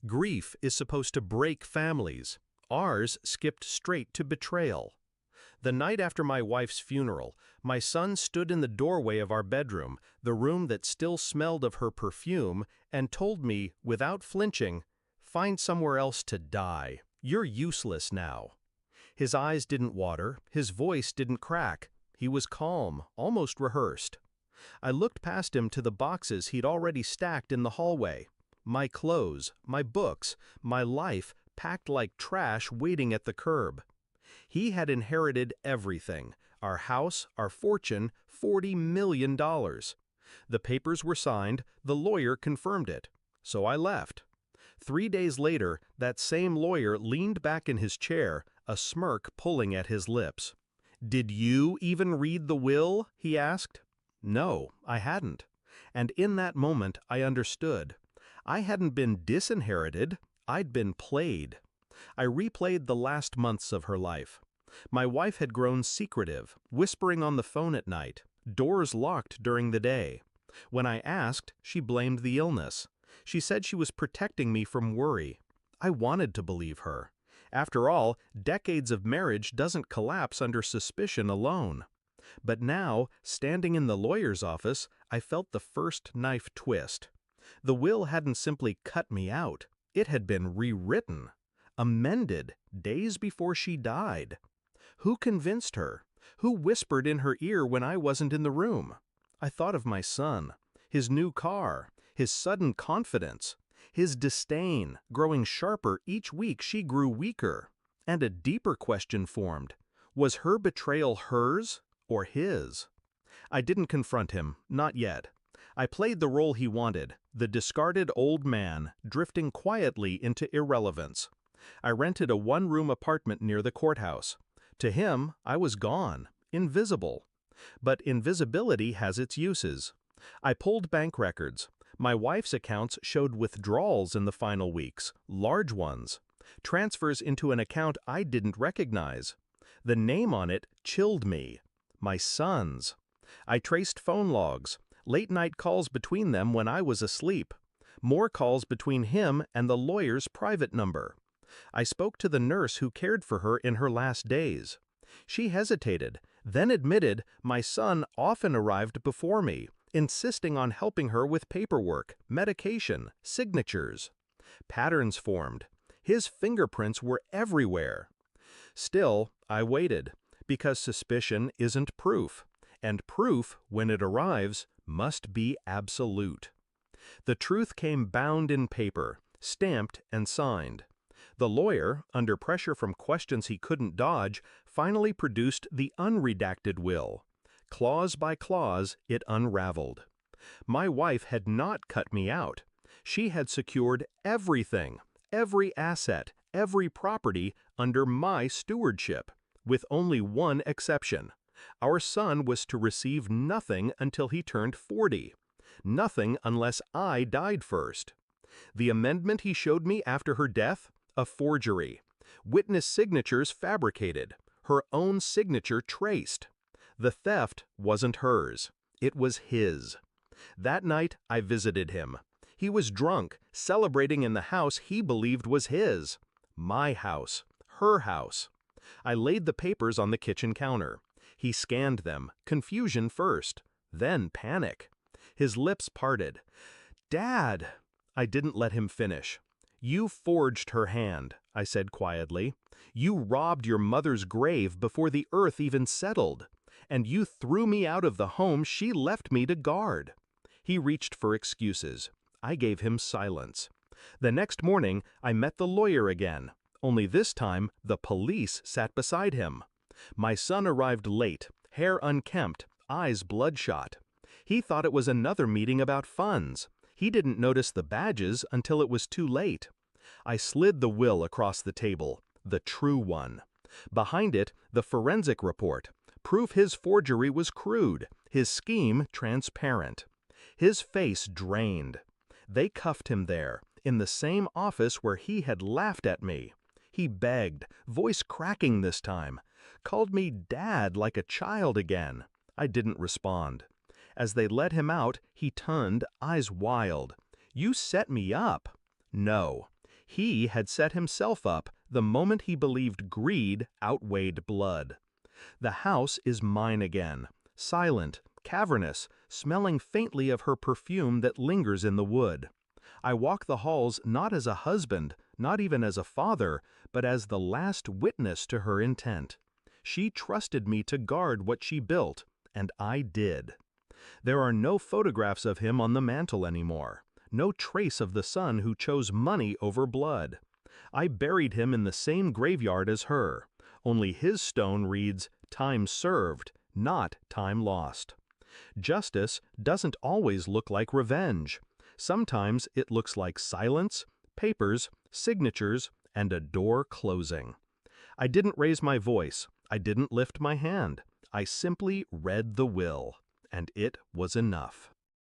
Grief is supposed to break families. Ours skipped straight to betrayal. The night after my wife's funeral, my son stood in the doorway of our bedroom, the room that still smelled of her perfume, and told me, without flinching, "Find somewhere else to die. You're useless now." His eyes didn't water, his voice didn't crack. He was calm, almost rehearsed. I looked past him to the boxes he'd already stacked in the hallway. My clothes, my books, my life packed like trash waiting at the curb. He had inherited everything: our house, our fortune, $40 million. The papers were signed, the lawyer confirmed it. So I left. 3 days later, that same lawyer leaned back in his chair, a smirk pulling at his lips. "Did you even read the will?" he asked. No, I hadn't. And in that moment, I understood. I hadn't been disinherited, I'd been played. I replayed the last months of her life. My wife had grown secretive, whispering on the phone at night, doors locked during the day. When I asked, she blamed the illness. She said she was protecting me from worry. I wanted to believe her. After all, decades of marriage doesn't collapse under suspicion alone. But now, standing in the lawyer's office, I felt the first knife twist. The will hadn't simply cut me out. It had been rewritten, amended, days before she died. Who convinced her? Who whispered in her ear when I wasn't in the room? I thought of my son, his new car, his sudden confidence, his disdain, growing sharper each week she grew weaker. And a deeper question formed. Was her betrayal hers or his? I didn't confront him, not yet. I played the role he wanted, the discarded old man, drifting quietly into irrelevance. I rented a one-room apartment near the courthouse. To him, I was gone, invisible. But invisibility has its uses. I pulled bank records. My wife's accounts showed withdrawals in the final weeks, large ones. Transfers into an account I didn't recognize. The name on it chilled me. My son's. I traced phone logs, late-night calls between them when I was asleep. More calls between him and the lawyer's private number. I spoke to the nurse who cared for her in her last days. She hesitated, then admitted my son often arrived before me, insisting on helping her with paperwork, medication, signatures. Patterns formed. His fingerprints were everywhere. Still, I waited, because suspicion isn't proof, and proof, when it arrives, must be absolute. The truth came bound in paper, stamped and signed. The lawyer, under pressure from questions he couldn't dodge, finally produced the unredacted will. Clause by clause, it unraveled. My wife had not cut me out. She had secured everything, every asset, every property under my stewardship, with only one exception. Our son was to receive nothing until he turned 40. Nothing unless I died first. The amendment he showed me after her death? A forgery. Witness signatures fabricated. Her own signature traced. The theft wasn't hers. It was his. That night, I visited him. He was drunk, celebrating in the house he believed was his. My house. Her house. I laid the papers on the kitchen counter. He scanned them, confusion first, then panic. His lips parted. "Dad!" I didn't let him finish. "You forged her hand," I said quietly. "You robbed your mother's grave before the earth even settled. And you threw me out of the home she left me to guard." He reached for excuses. I gave him silence. The next morning, I met the lawyer again. Only this time, the police sat beside him. My son arrived late, hair unkempt, eyes bloodshot. He thought it was another meeting about funds. He didn't notice the badges until it was too late. I slid the will across the table, the true one. Behind it, the forensic report, proof his forgery was crude, his scheme transparent. His face drained. They cuffed him there, in the same office where he had laughed at me. He begged, voice cracking this time, called me Dad like a child again. I didn't respond. As they let him out, he turned, eyes wild. "You set me up." No. He had set himself up the moment he believed greed outweighed blood. The house is mine again, silent, cavernous, smelling faintly of her perfume that lingers in the wood. I walk the halls not as a husband, not even as a father, but as the last witness to her intent. She trusted me to guard what she built, and I did. There are no photographs of him on the mantel anymore, no trace of the son who chose money over blood. I buried him in the same graveyard as her, only his stone reads, "Time served," not "time lost." Justice doesn't always look like revenge. Sometimes it looks like silence, papers, signatures, and a door closing. I didn't raise my voice. I didn't lift my hand. I simply read the will, and it was enough.